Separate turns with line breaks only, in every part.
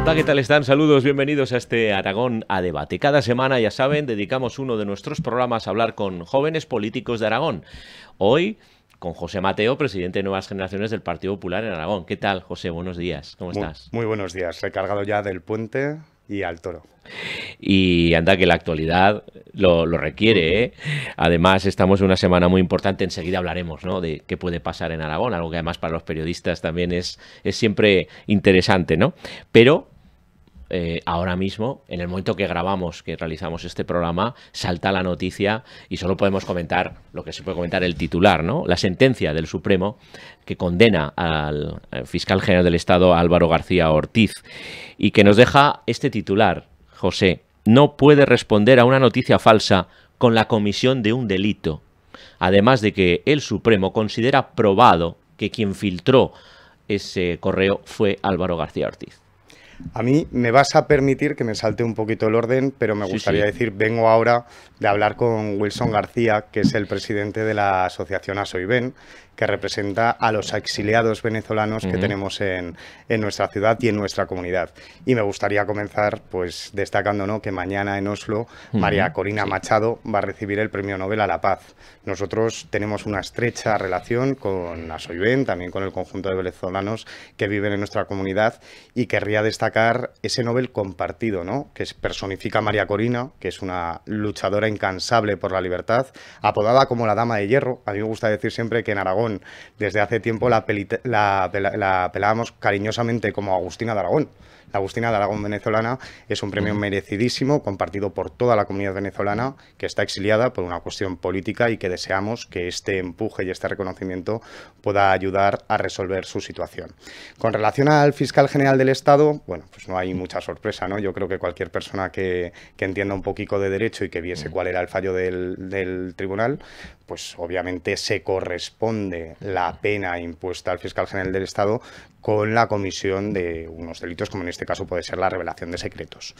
Hola, ¿qué tal están? Saludos, bienvenidos a este Aragón a Debate. Cada semana, ya saben, dedicamos uno de nuestros programas a hablar con jóvenes políticos de Aragón. Hoy con José Mateo, presidente de Nuevas Generaciones del Partido Popular en Aragón. ¿Qué tal, José? Buenos días. ¿Cómo estás?
Muy buenos días. Recargado ya del puente y al toro.
Y anda que la actualidad lo requiere, ¿eh? Además, estamos en una semana muy importante. Enseguida hablaremos, ¿no?, de qué puede pasar en Aragón, algo que además para los periodistas también es siempre interesante, ¿no? Pero ahora mismo, en el momento que grabamos, que realizamos este programa, salta la noticia y solo podemos comentar lo que se puede comentar, el titular, ¿no? La sentencia del Supremo que condena al fiscal general del Estado, Álvaro García Ortiz, y que nos deja este titular: José, no puede responder a una noticia falsa con la comisión de un delito. Además de que el Supremo considera probado que quien filtró ese correo fue Álvaro García Ortiz.
A mí me vas a permitir que me salte un poquito el orden, pero me gustaría decir, vengo ahora de hablar con Wilson García, que es el presidente de la asociación Asoyben, que representa a los exiliados venezolanos que tenemos en nuestra ciudad y en nuestra comunidad. Y me gustaría comenzar pues destacando, ¿no?, que mañana en Oslo María Corina Machado va a recibir el Premio Nobel a la Paz. Nosotros tenemos una estrecha relación con Asoyben, también con el conjunto de venezolanos que viven en nuestra comunidad, y querría destacar ese Nobel compartido, ¿no?, que personifica a María Corina, que es una luchadora incansable por la libertad, apodada como la Dama de Hierro. A mí me gusta decir siempre que en Aragón, desde hace tiempo, la apelábamos cariñosamente como Agustina de Aragón. La Agustina de Aragón venezolana es un premio merecidísimo, compartido por toda la comunidad venezolana que está exiliada por una cuestión política, y que deseamos que este empuje y este reconocimiento pueda ayudar a resolver su situación. Con relación al fiscal general del Estado, bueno, pues no hay mucha sorpresa, ¿no? Yo creo que cualquier persona que entienda un poquito de derecho y que viese cuál era el fallo del tribunal, pues obviamente se corresponde la pena impuesta al fiscal general del Estado con la comisión de unos delitos, como en este caso puede ser la revelación de secretos.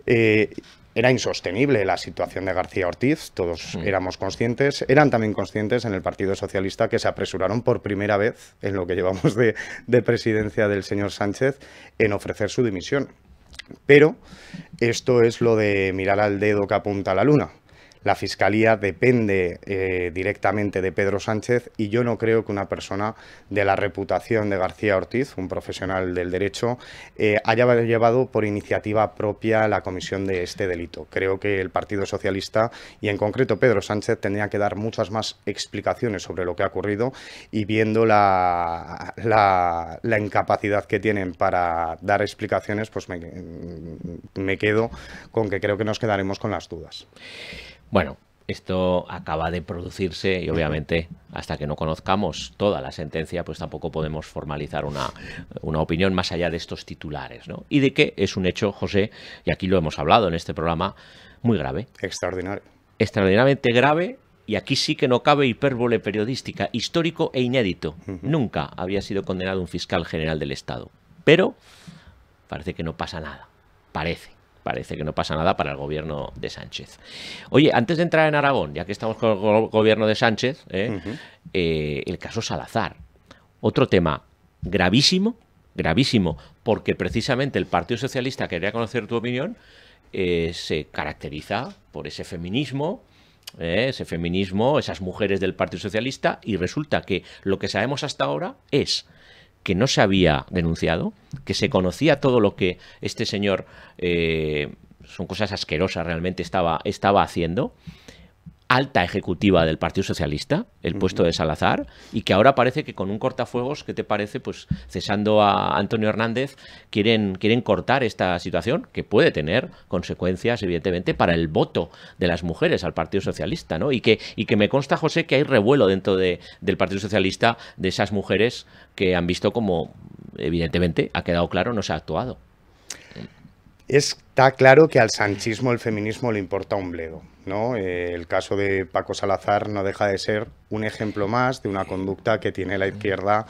Era insostenible la situación de García Ortiz, todos éramos conscientes, eran también conscientes en el Partido Socialista, que se apresuraron por primera vez en lo que llevamos de presidencia del señor Sánchez en ofrecer su dimisión. Pero esto es lo de mirar al dedo que apunta a la luna. La Fiscalía depende directamente de Pedro Sánchez, y yo no creo que una persona de la reputación de García Ortiz, un profesional del derecho, haya llevado por iniciativa propia la comisión de este delito. Creo que el Partido Socialista, y en concreto Pedro Sánchez, tendría que dar muchas más explicaciones sobre lo que ha ocurrido, y viendo la incapacidad que tienen para dar explicaciones, pues me quedo con que creo que nos quedaremos con las dudas.
Bueno, esto acaba de producirse y obviamente hasta que no conozcamos toda la sentencia, pues tampoco podemos formalizar una opinión más allá de estos titulares, ¿no? Y de que es un hecho, José, y aquí lo hemos hablado en este programa, muy grave.
Extraordinario.
Extraordinariamente grave, y aquí sí que no cabe hipérbole periodística, histórico e inédito. Nunca había sido condenado un fiscal general del Estado. Pero parece que no pasa nada. Parece que no pasa nada para el gobierno de Sánchez. Oye, antes de entrar en Aragón, ya que estamos con el gobierno de Sánchez, el caso Salazar. Otro tema gravísimo, porque precisamente el Partido Socialista, quería conocer tu opinión, se caracteriza por ese feminismo, esas mujeres del Partido Socialista, y resulta que lo que sabemos hasta ahora es que no se había denunciado, que se conocía todo lo que este señor, son cosas asquerosas realmente, estaba haciendo, alta ejecutiva del Partido Socialista, el puesto de Salazar, y que ahora parece que con un cortafuegos, ¿qué te parece? Pues cesando a Antonio Hernández, quieren cortar esta situación, que puede tener consecuencias, evidentemente, para el voto de las mujeres al Partido Socialista, ¿no? Y que me consta, José, que hay revuelo dentro del Partido Socialista de esas mujeres que han visto como, evidentemente, ha quedado claro, no se ha actuado.
Está claro que al sanchismo el feminismo le importa un bledo, ¿no? El caso de Paco Salazar no deja de ser un ejemplo más de una conducta que tiene la izquierda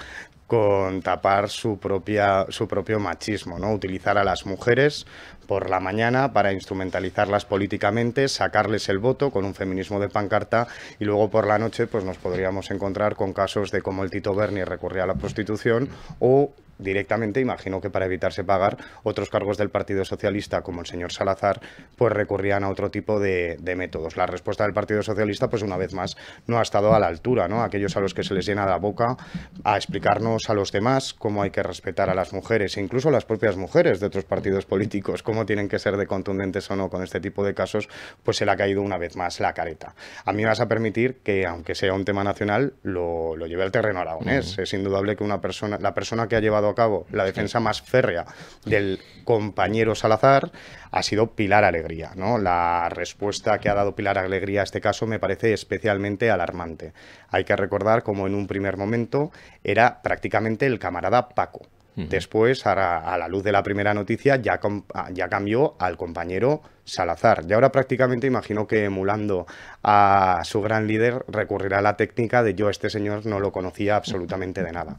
con tapar su propio machismo, ¿no? Utilizar a las mujeres por la mañana para instrumentalizarlas políticamente, sacarles el voto con un feminismo de pancarta, y luego por la noche pues nos podríamos encontrar con casos de cómo el Tito Berni recurría a la prostitución, o directamente, imagino que para evitarse pagar, otros cargos del Partido Socialista, como el señor Salazar, pues recurrían a otro tipo de métodos. La respuesta del Partido Socialista, pues una vez más, no ha estado a la altura, ¿no? Aquellos a los que se les llena la boca a explicarnos a los demás cómo hay que respetar a las mujeres, incluso las propias mujeres de otros partidos políticos, cómo tienen que ser de contundentes o no con este tipo de casos, pues se le ha caído una vez más la careta. A mí me vas a permitir que, aunque sea un tema nacional, lo lleve al terreno aragonés. Es indudable que la persona que ha llevado a cabo la defensa más férrea del compañero Salazar ha sido Pilar Alegría, ¿no? La respuesta que ha dado Pilar Alegría a este caso me parece especialmente alarmante. Hay que recordar cómo en un primer momento era prácticamente el camarada Paco. Después, a la luz de la primera noticia, ya cambió al compañero Salazar. Y ahora prácticamente imagino que, emulando a su gran líder, recurrirá a la técnica de yo a este señor no lo conocía absolutamente de nada.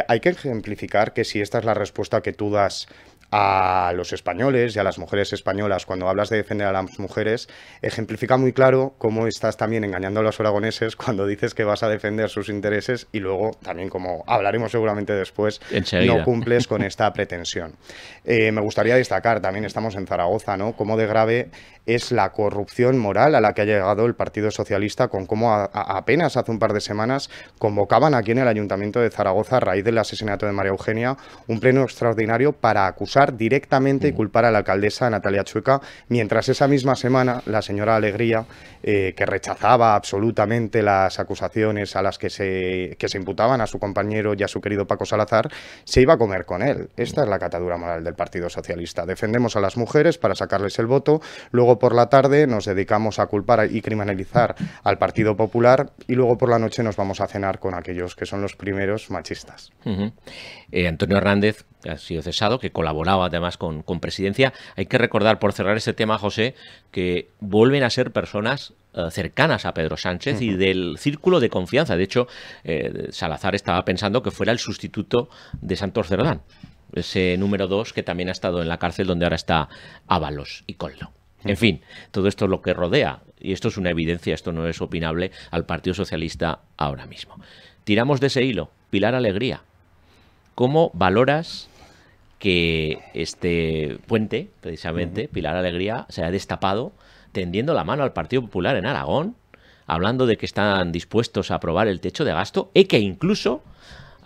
Hay que ejemplificar que si esta es la respuesta que tú das a los españoles y a las mujeres españolas cuando hablas de defender a las mujeres, ejemplifica muy claro cómo estás también engañando a los aragoneses cuando dices que vas a defender sus intereses y luego también, como hablaremos seguramente después,
enseguida,
no cumples con esta pretensión. Me gustaría destacar, también estamos en Zaragoza, ¿no?, cómo de grave es la corrupción moral a la que ha llegado el Partido Socialista, con cómo apenas hace un par de semanas convocaban aquí en el Ayuntamiento de Zaragoza, a raíz del asesinato de María Eugenia, un pleno extraordinario para acusar directamente y culpar a la alcaldesa Natalia Chueca, mientras esa misma semana la señora Alegría, que rechazaba absolutamente las acusaciones a las que se imputaban a su compañero y a su querido Paco Salazar, se iba a comer con él. Esta es la catadura moral del Partido Socialista. Defendemos a las mujeres para sacarles el voto, luego por la tarde nos dedicamos a culpar y criminalizar al Partido Popular y luego por la noche nos vamos a cenar con aquellos que son los primeros machistas.
Antonio Hernández ha sido cesado, que colaboraba además con Presidencia. Hay que recordar, por cerrar este tema, José, que vuelven a ser personas cercanas a Pedro Sánchez y del círculo de confianza. De hecho, Salazar estaba pensando que fuera el sustituto de Santos Cerdán, ese número 2 que también ha estado en la cárcel, donde ahora está Ábalos y Coldo. En fin, todo esto es lo que rodea, y esto es una evidencia, esto no es opinable, al Partido Socialista ahora mismo. Tiramos de ese hilo. Pilar Alegría, ¿cómo valoras que este puente, precisamente, Pilar Alegría, se ha destapado tendiendo la mano al Partido Popular en Aragón, hablando de que están dispuestos a aprobar el techo de gasto y que incluso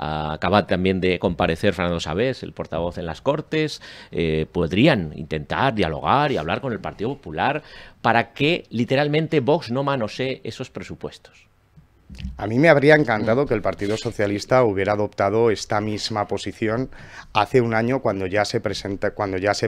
acaba también de comparecer Fernando Sabés, el portavoz en las Cortes, podrían intentar dialogar y hablar con el Partido Popular para que literalmente Vox no manosee esos presupuestos?
A mí me habría encantado que el Partido Socialista hubiera adoptado esta misma posición hace un año, cuando ya se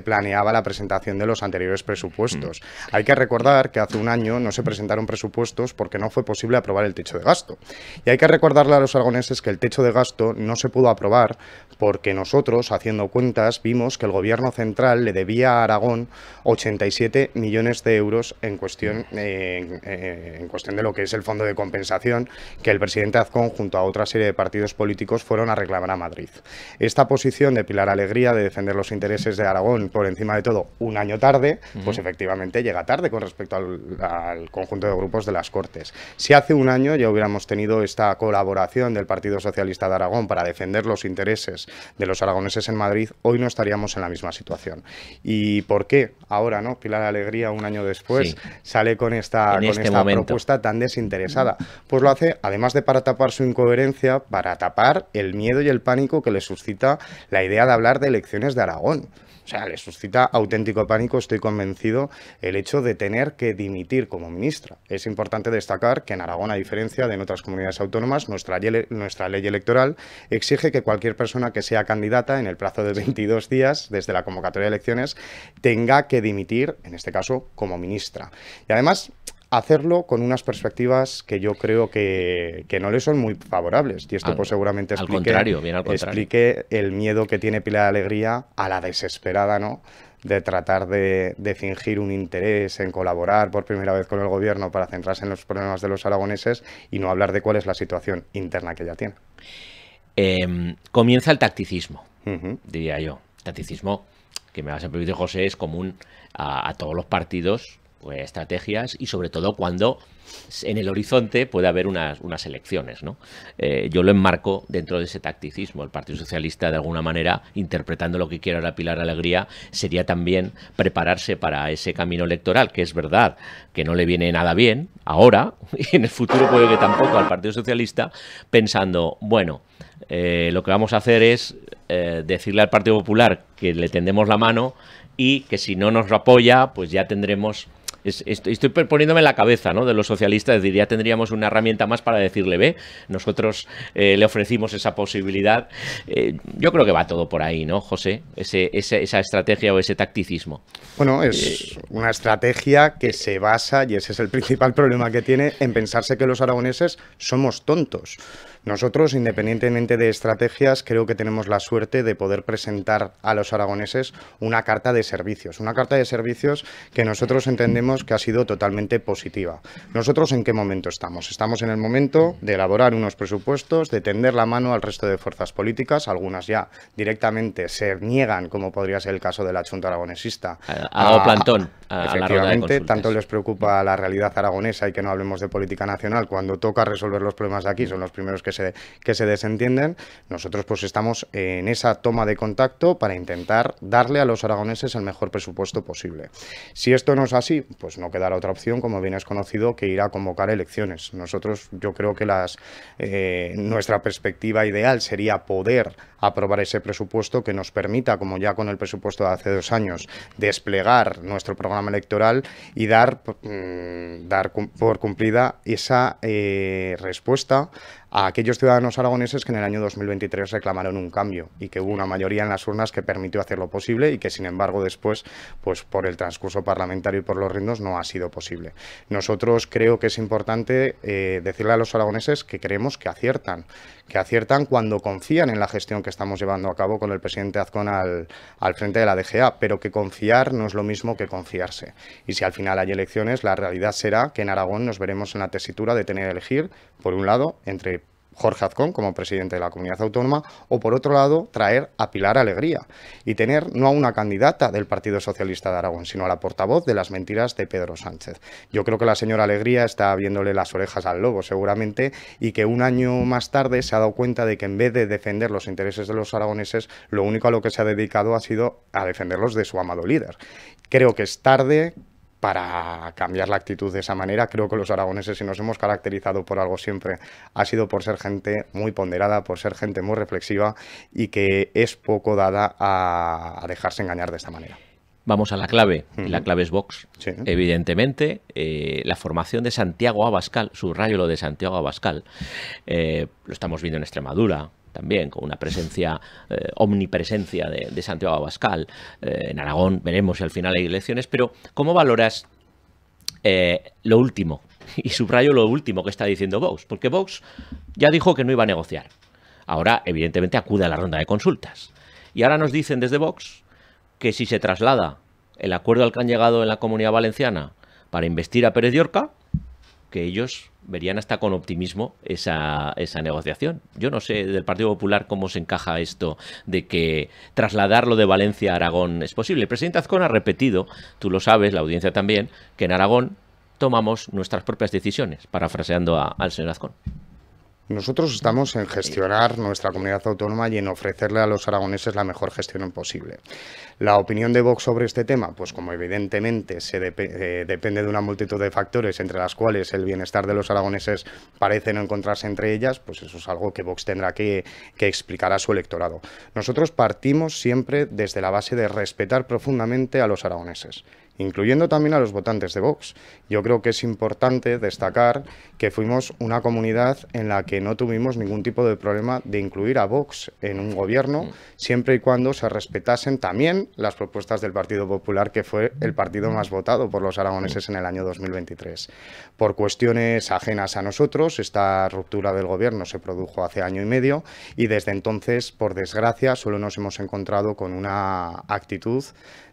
planeaba la presentación de los anteriores presupuestos. Hay que recordar que hace un año no se presentaron presupuestos porque no fue posible aprobar el techo de gasto. Y hay que recordarle a los aragoneses que el techo de gasto no se pudo aprobar porque nosotros, haciendo cuentas, vimos que el Gobierno central le debía a Aragón 87 millones de euros en cuestión de lo que es el fondo de compensación que el presidente Azcón, junto a otra serie de partidos políticos, fueron a reclamar a Madrid. Esta posición de Pilar Alegría de defender los intereses de Aragón por encima de todo un año tarde, pues efectivamente llega tarde con respecto al conjunto de grupos de las Cortes. Si hace un año ya hubiéramos tenido esta colaboración del Partido Socialista de Aragón para defender los intereses de los aragoneses en Madrid, hoy no estaríamos en la misma situación. ¿Y por qué ahora, no? Pilar Alegría, un año después, sale con esta propuesta tan desinteresada. Pues lo hace, además de para tapar su incoherencia, para tapar el miedo y el pánico que le suscita la idea de hablar de elecciones de Aragón. O sea, le suscita auténtico pánico, estoy convencido, el hecho de tener que dimitir como ministra. Es importante destacar que en Aragón, a diferencia de en otras comunidades autónomas, nuestra ley electoral exige que cualquier persona que sea candidata en el plazo de 22 días desde la convocatoria de elecciones tenga que dimitir, en este caso, como ministra. Y además, hacerlo con unas perspectivas que yo creo que no le son muy favorables. Y esto pues seguramente explique el miedo que tiene Pilar Alegría a la desesperada, ¿no?, de tratar de fingir un interés en colaborar por primera vez con el gobierno para centrarse en los problemas de los aragoneses y no hablar de cuál es la situación interna que ella tiene.
Comienza el tacticismo, diría yo. Tacticismo que, me vas a permitir, José, es común a todos los partidos pues, estrategias y sobre todo cuando en el horizonte puede haber unas elecciones, ¿no? Yo lo enmarco dentro de ese tacticismo. El Partido Socialista, de alguna manera, interpretando lo que quiere ahora Pilar Alegría, sería también prepararse para ese camino electoral, que es verdad que no le viene nada bien ahora, y en el futuro puede que tampoco al Partido Socialista, pensando, bueno, lo que vamos a hacer es decirle al Partido Popular que le tendemos la mano y que si no nos lo apoya, pues ya tendremos... Estoy poniéndome en la cabeza, ¿no?, de los socialistas, es decir, ya tendríamos una herramienta más para decirle, ve, nosotros le ofrecimos esa posibilidad. Yo creo que va todo por ahí, ¿no, José? Esa estrategia o ese tacticismo.
Bueno, es una estrategia que se basa, y ese es el principal problema que tiene, en pensarse que los aragoneses somos tontos. Nosotros, independientemente de estrategias, creo que tenemos la suerte de poder presentar a los aragoneses una carta de servicios que nosotros entendemos que ha sido totalmente positiva. ¿Nosotros en qué momento estamos? Estamos en el momento de elaborar unos presupuestos, de tender la mano al resto de fuerzas políticas, algunas ya directamente se niegan, como podría ser el caso de la Chunta Aragonesista.
Ha dado plantón a la ronda de consultas.
Tanto les preocupa la realidad aragonesa y que no hablemos de política nacional, cuando toca resolver los problemas de aquí, son los primeros que se desentienden. Nosotros pues estamos en esa toma de contacto para intentar darle a los aragoneses el mejor presupuesto posible. Si esto no es así, pues no quedará otra opción, como bien es conocido, que ir a convocar elecciones. Nosotros, yo creo que nuestra perspectiva ideal sería poder aprobar ese presupuesto que nos permita, como ya con el presupuesto de hace 2 años, desplegar nuestro programa electoral y dar por cumplida esa respuesta a aquellos ciudadanos aragoneses que en el año 2023 reclamaron un cambio y que hubo una mayoría en las urnas que permitió hacerlo posible y que, sin embargo, después, pues por el transcurso parlamentario y por los ritmos, no ha sido posible. Nosotros creo que es importante decirle a los aragoneses que creemos que aciertan cuando confían en la gestión que estamos llevando a cabo con el presidente Azcón al frente de la DGA, pero que confiar no es lo mismo que confiarse. Y si al final hay elecciones, la realidad será que en Aragón nos veremos en la tesitura de tener que elegir, por un lado, entre Jorge Azcón como presidente de la comunidad autónoma, o por otro lado traer a Pilar Alegría y tener no a una candidata del Partido Socialista de Aragón, sino a la portavoz de las mentiras de Pedro Sánchez. Yo creo que la señora Alegría está viéndole las orejas al lobo seguramente, y que un año más tarde se ha dado cuenta de que en vez de defender los intereses de los aragoneses, lo único a lo que se ha dedicado ha sido a defenderlos de su amado líder. Creo que es tarde para cambiar la actitud de esa manera. Creo que los aragoneses, si nos hemos caracterizado por algo siempre, ha sido por ser gente muy ponderada, por ser gente muy reflexiva y que es poco dada a dejarse engañar de esta manera.
Vamos a la clave, y la clave es Vox.
Sí.
Evidentemente, la formación de Santiago Abascal, subrayo lo de Santiago Abascal, lo estamos viendo en Extremadura, también con una presencia, omnipresencia de Santiago Abascal. En Aragón veremos si al final hay elecciones, pero ¿cómo valoras lo último? Y subrayo lo último que está diciendo Vox, porque Vox ya dijo que no iba a negociar. Ahora, evidentemente, acude a la ronda de consultas. Y ahora nos dicen desde Vox que si se traslada el acuerdo al que han llegado en la Comunidad Valenciana para investir a Pérez Llorca, que ellos verían hasta con optimismo esa negociación. Yo no sé del Partido Popular cómo se encaja esto de que trasladarlo de Valencia a Aragón es posible. El presidente Azcón ha repetido, tú lo sabes, la audiencia también, que en Aragón tomamos nuestras propias decisiones, parafraseando al señor Azcón.
Nosotros estamos en gestionar nuestra comunidad autónoma y en ofrecerle a los aragoneses la mejor gestión posible. La opinión de Vox sobre este tema, pues como evidentemente depende de una multitud de factores, entre las cuales el bienestar de los aragoneses parece no encontrarse entre ellas, pues eso es algo que Vox tendrá que explicar a su electorado. Nosotros partimos siempre desde la base de respetar profundamente a los aragoneses, incluyendo también a los votantes de Vox. Yo creo que es importante destacar que fuimos una comunidad en la que no tuvimos ningún tipo de problema de incluir a Vox en un gobierno, siempre y cuando se respetasen también las propuestas del Partido Popular, que fue el partido más votado por los aragoneses en el año 2023. Por cuestiones ajenas a nosotros, esta ruptura del gobierno se produjo hace año y medio y desde entonces, por desgracia, solo nos hemos encontrado con una actitud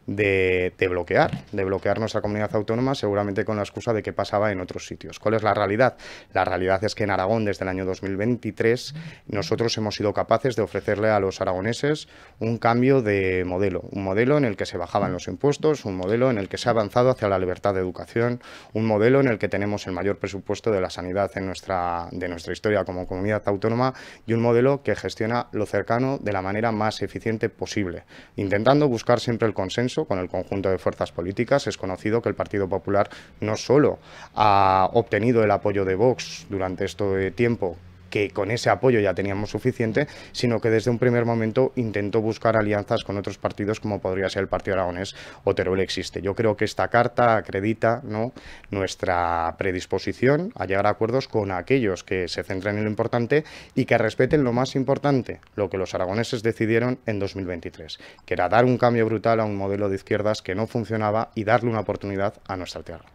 de bloquear, de bloquear nuestra comunidad autónoma, seguramente con la excusa de qué pasaba en otros sitios. ¿Cuál es la realidad? La realidad es que en Aragón, desde el año 2023, nosotros hemos sido capaces de ofrecerle a los aragoneses un cambio de modelo, un modelo en el que se bajaban los impuestos, un modelo en el que se ha avanzado hacia la libertad de educación, un modelo en el que tenemos el mayor presupuesto de la sanidad de nuestra historia como comunidad autónoma y un modelo que gestiona lo cercano de la manera más eficiente posible, intentando buscar siempre el consenso con el conjunto de fuerzas políticas. Es conocido que el Partido Popular no solo ha obtenido el apoyo de Vox durante este tiempo, que con ese apoyo ya teníamos suficiente, sino que desde un primer momento intentó buscar alianzas con otros partidos como podría ser el Partido Aragonés o Teruel Existe. Yo creo que esta carta acredita, ¿no?, nuestra predisposición a llegar a acuerdos con aquellos que se centren en lo importante y que respeten lo más importante, lo que los aragoneses decidieron en 2023, que era dar un cambio brutal a un modelo de izquierdas que no funcionaba y darle una oportunidad a nuestra tierra.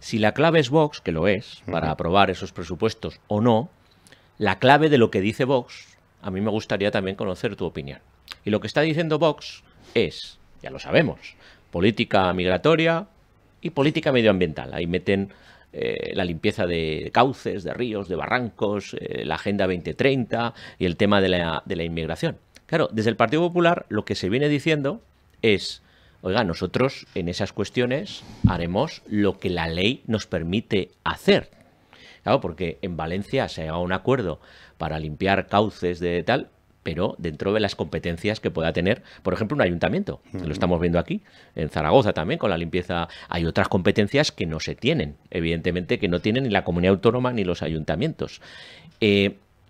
Si la clave es Vox, que lo es, para aprobar esos presupuestos o no, la clave de lo que dice Vox, a mí me gustaría también conocer tu opinión. Y lo que está diciendo Vox es, ya lo sabemos, política migratoria y política medioambiental. Ahí meten la limpieza de cauces, de ríos, de barrancos, la Agenda 2030 y el tema de la inmigración. Claro, desde el Partido Popular lo que se viene diciendo es, oiga, nosotros en esas cuestiones haremos lo que la ley nos permite hacer. Claro, porque en Valencia se ha llegado a un acuerdo para limpiar cauces de tal, pero dentro de las competencias que pueda tener, por ejemplo, un ayuntamiento. Lo estamos viendo aquí, en Zaragoza también, con la limpieza. Hay otras competencias que no se tienen, evidentemente, que no tienen ni la comunidad autónoma ni los ayuntamientos.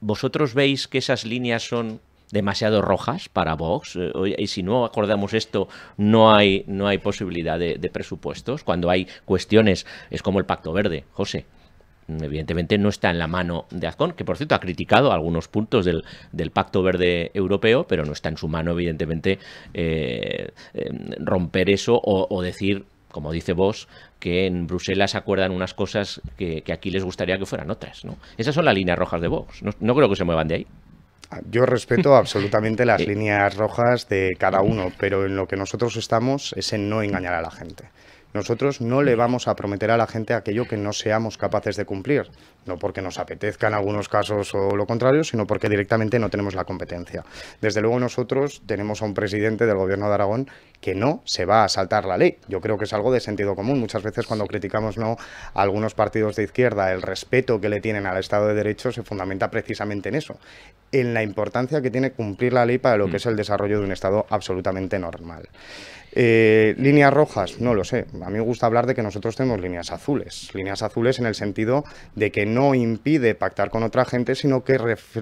¿Vosotros veis que esas líneas son demasiado rojas para Vox? Y si no acordamos esto, no hay posibilidad de presupuestos. Cuando hay cuestiones, es como el Pacto Verde, José. Evidentemente no está en la mano de Azcón, que por cierto ha criticado algunos puntos del Pacto Verde Europeo, pero no está en su mano, evidentemente, romper eso o decir, como dice Vox, que en Bruselas acuerdan unas cosas que aquí les gustaría que fueran otras, ¿no? Esas son las líneas rojas de Vox. No creo que se muevan de ahí.
Yo respeto absolutamente las líneas rojas de cada uno, pero en lo que nosotros estamos es en no engañar a la gente. Nosotros no le vamos a prometer a la gente aquello que no seamos capaces de cumplir, no porque nos apetezca en algunos casos o lo contrario, sino porque directamente no tenemos la competencia. Desde luego nosotros tenemos a un presidente del Gobierno de Aragón que no se va a saltar la ley. Yo creo que es algo de sentido común. Muchas veces cuando criticamos a algunos partidos de izquierda, el respeto que le tienen al Estado de Derecho se fundamenta precisamente en eso, en la importancia que tiene cumplir la ley para lo que es el desarrollo de un Estado absolutamente normal. Líneas rojas, no lo sé. A mí me gusta hablar de que nosotros tenemos líneas azules en el sentido de que no impide pactar con otra gente, sino que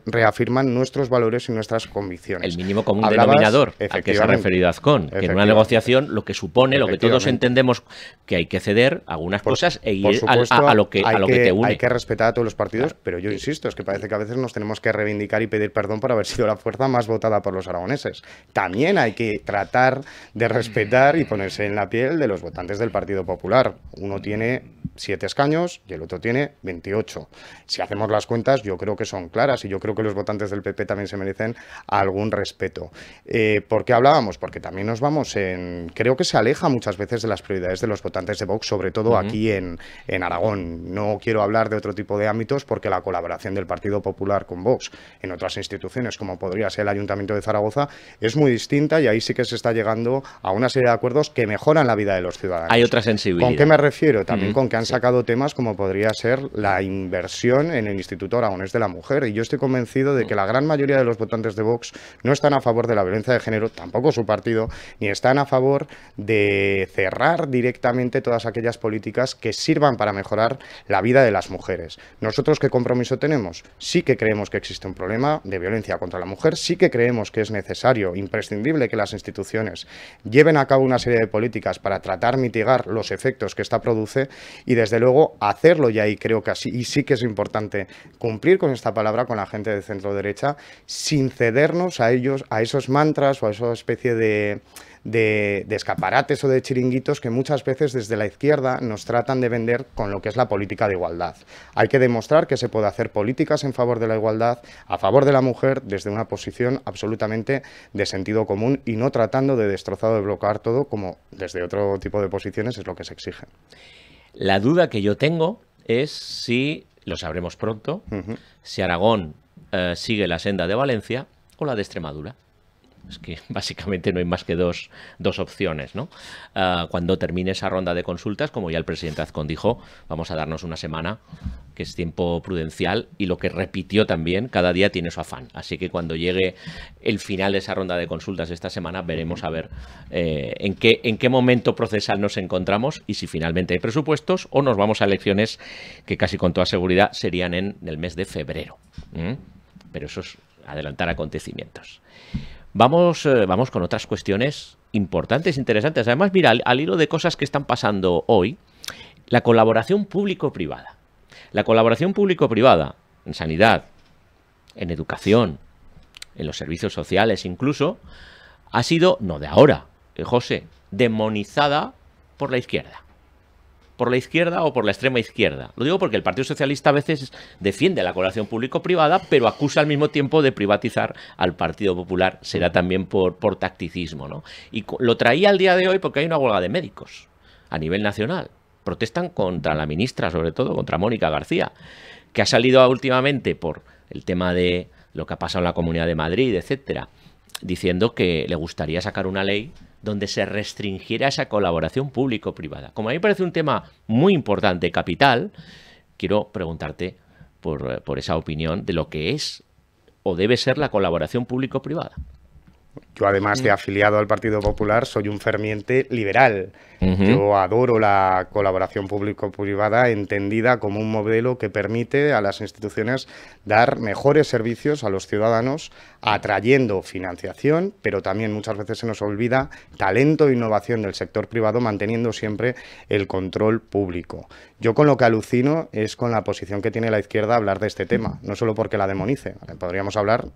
reafirman nuestros valores y nuestras convicciones.
El mínimo común denominador al que se ha referido Azcón, que en una negociación lo que supone, lo que todos entendemos que hay que ceder algunas cosas e ir a lo que te une.
Hay que respetar a todos los partidos, pero yo insisto, es que parece que a veces nos tenemos que reivindicar y pedir perdón por haber sido la fuerza más votada por los aragoneses. También hay que tratar de respetar y ponerse en la piel de los votantes del Partido Popular. Uno tiene 7 escaños y el otro tiene 28. Si hacemos las cuentas, yo creo que son claras y yo creo que los votantes del PP también se merecen algún respeto. ¿Por qué hablábamos? Porque también nos vamos en... Creo que se aleja muchas veces de las prioridades de los votantes de Vox, sobre todo aquí en Aragón. No quiero hablar de otro tipo de ámbitos porque la colaboración del Partido Popular con Vox en otras instituciones, como podría ser el Ayuntamiento de Zaragoza, es muy distinta y ahí sí que se está llegando a una serie de acuerdos que mejoran la vida de los ciudadanos.
Hay otra sensibilidad.
¿Con qué me refiero? También con que han sacado temas como podría ser la inversión en el Instituto Aragonés de la Mujer. Y yo estoy convencido de que la gran mayoría de los votantes de Vox no están a favor de la violencia de género, tampoco su partido, ni están a favor de cerrar directamente todas aquellas políticas que sirvan para mejorar la vida de las mujeres. ¿Nosotros qué compromiso tenemos? Sí que creemos que existe un problema de violencia contra la mujer, sí que creemos que es necesario, imprescindible que las instituciones lleven a cabo una serie de políticas para tratar de mitigar los efectos que esta produce y desde luego hacerlo, y ahí creo que así, y sí que es importante cumplir con esta palabra con la gente de centro derecha, sin cedernos a ellos, a esos mantras o a esa especie de escaparates o de chiringuitos que muchas veces desde la izquierda nos tratan de vender con lo que es la política de igualdad. Hay que demostrar que se puede hacer políticas en favor de la igualdad, a favor de la mujer, desde una posición absolutamente de sentido común y no tratando de destrozar o de bloquear todo como desde otro tipo de posiciones es lo que se exige.
La duda que yo tengo es si, lo sabremos pronto, si Aragón sigue la senda de Valencia o la de Extremadura. Es que básicamente no hay más que dos opciones, ¿no? Cuando termine esa ronda de consultas, como ya el presidente Azcón dijo, vamos a darnos una semana, que es tiempo prudencial, y lo que repitió también, cada día tiene su afán. Así que cuando llegue el final de esa ronda de consultas esta semana, veremos a ver en qué momento procesal nos encontramos y si finalmente hay presupuestos o nos vamos a elecciones que casi con toda seguridad serían en el mes de febrero. Pero eso es adelantar acontecimientos. Vamos con otras cuestiones importantes, interesantes. Además, mira, al hilo de cosas que están pasando hoy, la colaboración público-privada. La colaboración público-privada en sanidad, en educación, en los servicios sociales incluso, ha sido, no de ahora, José, demonizada por la izquierda. Por la izquierda o por la extrema izquierda. Lo digo porque el Partido Socialista a veces defiende la colaboración público-privada, pero acusa al mismo tiempo de privatizar al Partido Popular. Será también por tacticismo, ¿no? Y lo traía al día de hoy porque hay una huelga de médicos a nivel nacional. Protestan contra la ministra, sobre todo contra Mónica García, que ha salido últimamente por el tema de lo que ha pasado en la Comunidad de Madrid, etcétera, diciendo que le gustaría sacar una ley donde se restringiera esa colaboración público-privada. Como a mí me parece un tema muy importante, capital, quiero preguntarte por esa opinión de lo que es o debe ser la colaboración público-privada.
Yo, además de afiliado al Partido Popular, soy un ferviente liberal. Yo adoro la colaboración público-privada entendida como un modelo que permite a las instituciones dar mejores servicios a los ciudadanos, atrayendo financiación, pero también muchas veces se nos olvida talento e innovación del sector privado, manteniendo siempre el control público. Yo con lo que alucino es con la posición que tiene la izquierda a hablar de este tema, no solo porque la demonice, podríamos hablar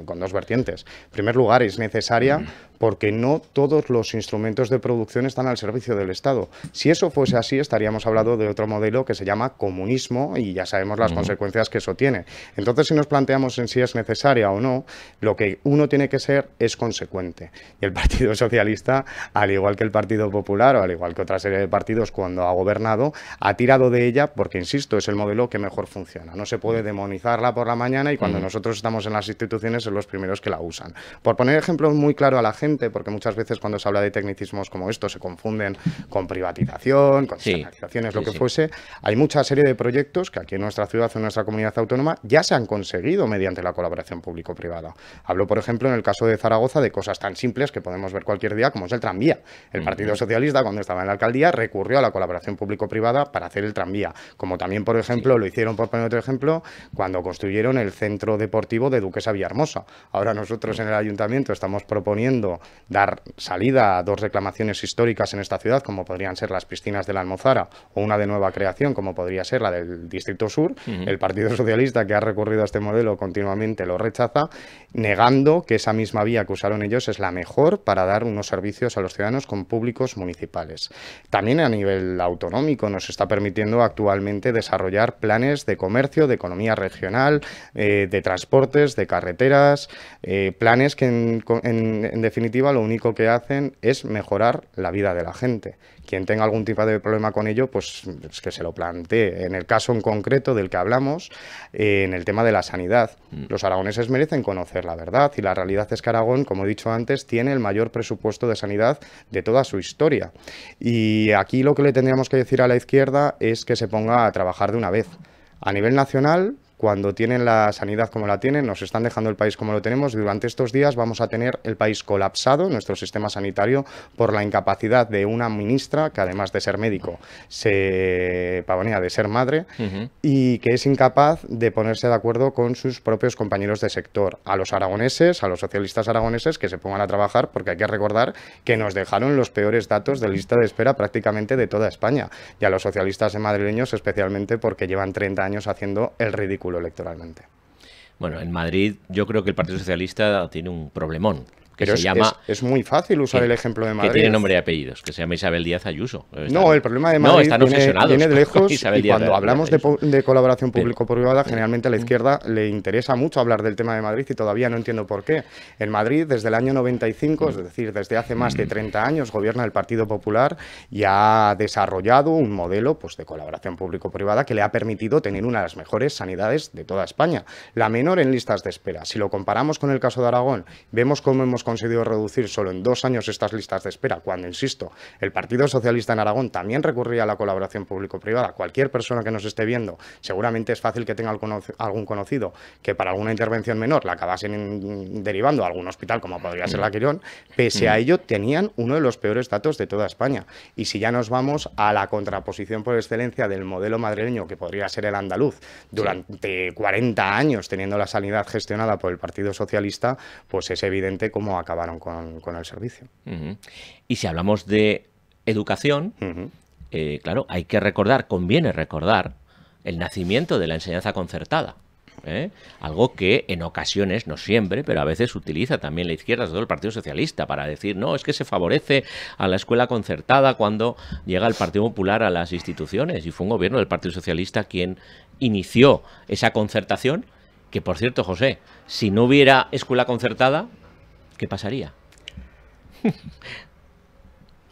con dos vertientes. En primer lugar, es necesaria porque no todos los instrumentos de producción están al servicio del Estado. Si eso fuese así, estaríamos hablando de otro modelo que se llama comunismo y ya sabemos las consecuencias que eso tiene. Entonces, si nos planteamos en si es necesaria o no, lo que uno tiene que ser es consecuente. Y el Partido Socialista, al igual que el Partido Popular o al igual que otra serie de partidos cuando ha gobernado, ha tirado de ella porque, insisto, es el modelo que mejor funciona. No se puede demonizarla por la mañana y cuando nosotros estamos en las instituciones son los primeros que la usan. Por poner ejemplos muy claros a la gente, porque muchas veces cuando se habla de tecnicismos como esto se confunden con privatización, con externalizaciones, lo que fuese. Hay mucha serie de proyectos que aquí en nuestra ciudad o en nuestra comunidad autónoma ya se han conseguido mediante la colaboración público-privada. Hablo, por ejemplo, en el caso de Zaragoza, de cosas tan simples que podemos ver cualquier día, como es el tranvía. El Partido Socialista, cuando estaba en la alcaldía, recurrió a la colaboración público-privada para hacer el tranvía. Como también, por ejemplo, lo hicieron, por poner otro ejemplo, cuando construyeron el centro deportivo de Duquesa Villahermosa. Ahora nosotros en el ayuntamiento estamos proponiendo dar salida a dos reclamaciones históricas en esta ciudad, como podrían ser las piscinas de la Almozara o una de nueva creación, como podría ser la del Distrito Sur. El Partido Socialista, que ha recurrido a este modelo continuamente, lo rechaza, negando que esa misma vía que usaron ellos es la mejor para dar unos servicios a los ciudadanos con públicos municipales. También a nivel autonómico nos está permitiendo actualmente desarrollar planes de comercio, de economía regional, de transportes, de carreteras, planes que en definitiva lo único que hacen es mejorar la vida de la gente. Quien tenga algún tipo de problema con ello, pues es que se lo plantee. En el caso en concreto del que hablamos, en el tema de la sanidad, los aragoneses merecen conocer la verdad y la realidad es que Aragón, como he dicho antes, tiene el mayor presupuesto de sanidad de toda su historia. Y aquí lo que le tendríamos que decir a la izquierda es que se ponga a trabajar de una vez. A nivel nacional, cuando tienen la sanidad como la tienen, nos están dejando el país como lo tenemos. Durante estos días vamos a tener el país colapsado, nuestro sistema sanitario, por la incapacidad de una ministra, que además de ser médico, se pavonea de ser madre, y que es incapaz de ponerse de acuerdo con sus propios compañeros de sector. A los aragoneses, a los socialistas aragoneses, que se pongan a trabajar, porque hay que recordar que nos dejaron los peores datos de lista de espera prácticamente de toda España, y a los socialistas madrileños especialmente porque llevan 30 años haciendo el ridículo electoralmente.
Bueno, en Madrid yo creo que el Partido Socialista tiene un problemón. Que
Pero
se llama,
es muy fácil usar el ejemplo de Madrid.
Que tiene nombre y apellidos, que se llama Isabel Díaz Ayuso.
No, el problema de Madrid viene de lejos,
Isabel
y cuando
Díaz
hablamos de colaboración público-privada, generalmente a la izquierda le interesa mucho hablar del tema de Madrid y todavía no entiendo por qué. En Madrid, desde el año 95, es decir, desde hace más de 30 años, gobierna el Partido Popular y ha desarrollado un modelo de colaboración público-privada que le ha permitido tener una de las mejores sanidades de toda España, la menor en listas de espera. Si lo comparamos con el caso de Aragón, vemos cómo hemos conseguido reducir solo en 2 años estas listas de espera, cuando, insisto, el Partido Socialista en Aragón también recurría a la colaboración público-privada. Cualquier persona que nos esté viendo, seguramente es fácil que tenga algún conocido que para alguna intervención menor la acabasen derivando a algún hospital, como podría ser la Quirón. Pese a ello, tenían uno de los peores datos de toda España. Y si ya nos vamos a la contraposición por excelencia del modelo madrileño, que podría ser el andaluz, durante 40 años teniendo la sanidad gestionada por el Partido Socialista, pues es evidente cómo acabaron con el servicio.
Y si hablamos de educación, claro, hay que recordar, conviene recordar, el nacimiento de la enseñanza concertada. Algo que en ocasiones, no siempre, pero a veces utiliza también la izquierda, sobre todo el Partido Socialista, para decir, no, es que se favorece a la escuela concertada cuando llega el Partido Popular a las instituciones, y fue un gobierno del Partido Socialista quien inició esa concertación, que por cierto, José, si no hubiera escuela concertada, ¿qué pasaría?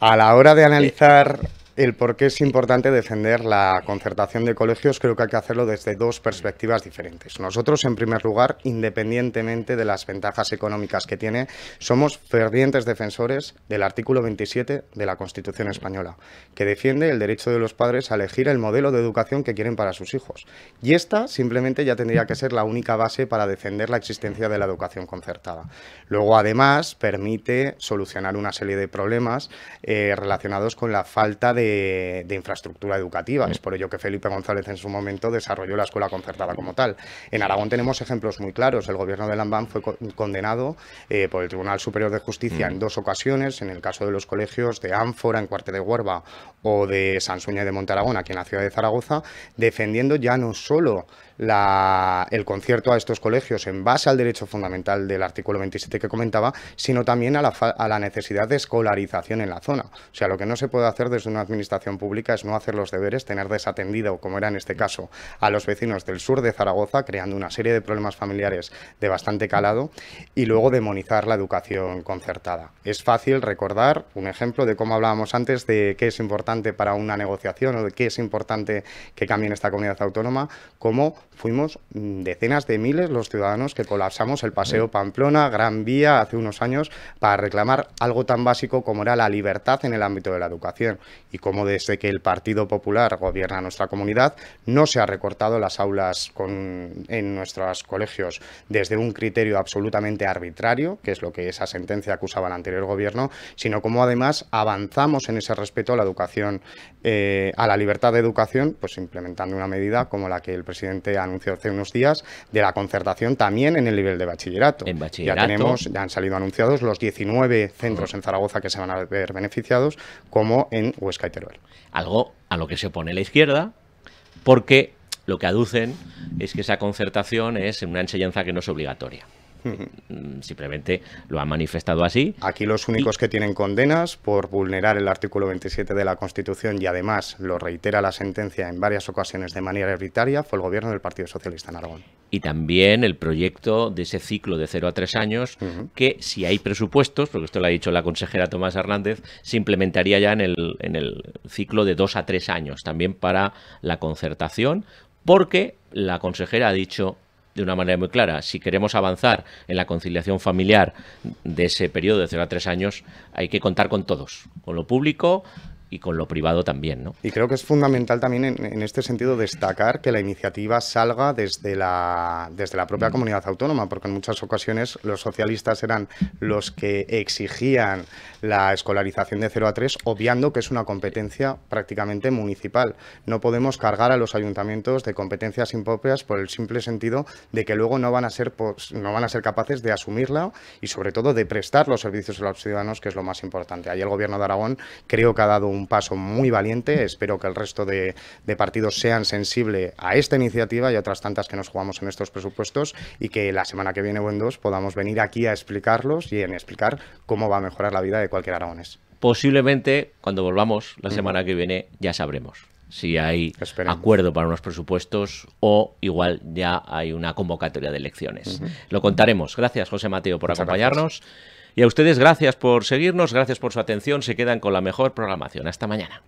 A la hora de analizar el por qué es importante defender la concertación de colegios, creo que hay que hacerlo desde 2 perspectivas diferentes. Nosotros, en primer lugar, independientemente de las ventajas económicas que tiene, somos fervientes defensores del artículo 27 de la Constitución española, que defiende el derecho de los padres a elegir el modelo de educación que quieren para sus hijos. Y esta simplemente ya tendría que ser la única base para defender la existencia de la educación concertada. Luego, además, permite solucionar una serie de problemas relacionados con la falta de infraestructura educativa. Es por ello que Felipe González en su momento desarrolló la escuela concertada como tal. En Aragón tenemos ejemplos muy claros. El gobierno de Lambán fue condenado por el Tribunal Superior de Justicia en 2 ocasiones, en el caso de los colegios de Ánfora, en Cuarte de Huerva, o de Sansuña de Montaragón, aquí en la ciudad de Zaragoza, defendiendo ya no solo el concierto a estos colegios en base al derecho fundamental del artículo 27 que comentaba, sino también a la necesidad de escolarización en la zona. O sea, lo que no se puede hacer desde una administración pública es no hacer los deberes, tener desatendido, como era en este caso, a los vecinos del sur de Zaragoza, creando una serie de problemas familiares de bastante calado, y luego demonizar la educación concertada. Es fácil recordar un ejemplo de cómo hablábamos antes de qué es importante para una negociación o de qué es importante que cambie en esta comunidad autónoma, como fuimos decenas de miles los ciudadanos que colapsamos el Paseo Pamplona, Gran Vía, hace unos años, para reclamar algo tan básico como era la libertad en el ámbito de la educación, y cómo desde que el Partido Popular gobierna nuestra comunidad no se ha recortado las aulas en nuestros colegios desde un criterio absolutamente arbitrario, que es lo que esa sentencia acusaba al anterior gobierno, sino cómo además avanzamos en ese respeto a la educación, a la libertad de educación, pues implementando una medida como la que el presidente anunció hace unos días, de la concertación también en el nivel de bachillerato.
En bachillerato.
Ya han salido anunciados los 19 centros en Zaragoza que se van a ver beneficiados, como en Huesca y Teruel.
Algo a lo que se opone la izquierda, porque lo que aducen es que esa concertación es una enseñanza que no es obligatoria. Simplemente lo han manifestado así.
Aquí los únicos que tienen condenas por vulnerar el artículo 27 de la Constitución, y además lo reitera la sentencia en varias ocasiones de manera arbitraria, fue el gobierno del Partido Socialista en Aragón.
Y también el proyecto de ese ciclo de 0 a 3 años, que si hay presupuestos, porque esto lo ha dicho la consejera Tomás Hernández, se implementaría ya en el ciclo de 2 a 3 años, también para la concertación, porque la consejera ha dicho de una manera muy clara, si queremos avanzar en la conciliación familiar de ese periodo de 0 a 3 años, hay que contar con todos, con lo público y con lo privado también, ¿no?
Y creo que es fundamental también en este sentido destacar que la iniciativa salga desde la propia comunidad autónoma, porque en muchas ocasiones los socialistas eran los que exigían la escolarización de 0 a 3, obviando que es una competencia prácticamente municipal. No podemos cargar a los ayuntamientos de competencias impropias por el simple sentido de que luego no van a ser capaces de asumirla y sobre todo de prestar los servicios a los ciudadanos, que es lo más importante. Ahí el Gobierno de Aragón creo que ha dado un paso muy valiente. Espero que el resto de partidos sean sensibles a esta iniciativa y a otras tantas que nos jugamos en estos presupuestos, y que la semana que viene o en 2 podamos venir aquí a explicarlos y en explicar cómo va a mejorar la vida de cualquier aragonés.
Posiblemente cuando volvamos la semana que viene ya sabremos si hay acuerdo para unos presupuestos o igual ya hay una convocatoria de elecciones. Lo contaremos. Gracias, José Mateo, por acompañarnos. Gracias. Y a ustedes, gracias por seguirnos, gracias por su atención. Se quedan con la mejor programación. Hasta mañana.